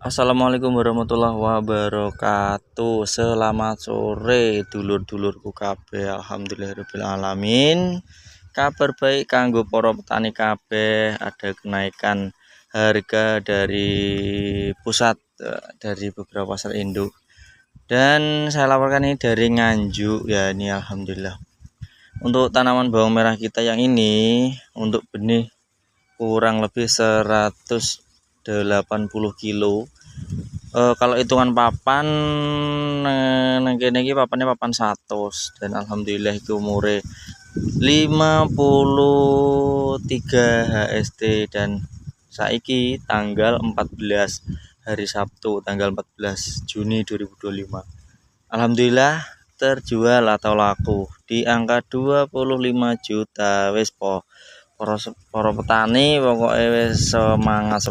Assalamualaikum warahmatullahi wabarakatuh. Selamat sore dulur-dulurku kabeh. Alhamdulillahirabbil alamin. Kabar baik kanggo para petani kabeh, ada kenaikan harga dari pusat, dari beberapa pasar induk. Dan saya laporkan ini dari Nganjuk ya, ini alhamdulillah. Untuk tanaman bawang merah kita yang ini untuk benih kurang lebih 180 kilo. Kalau hitungan papan nang kene iki papannya papan 100 dan alhamdulillah iki umure 53 HST dan saiki tanggal 14 hari Sabtu tanggal 14 Juni 2025. Alhamdulillah terjual atau laku di angka 25 juta. Wis para petani pokoknya wis semangat.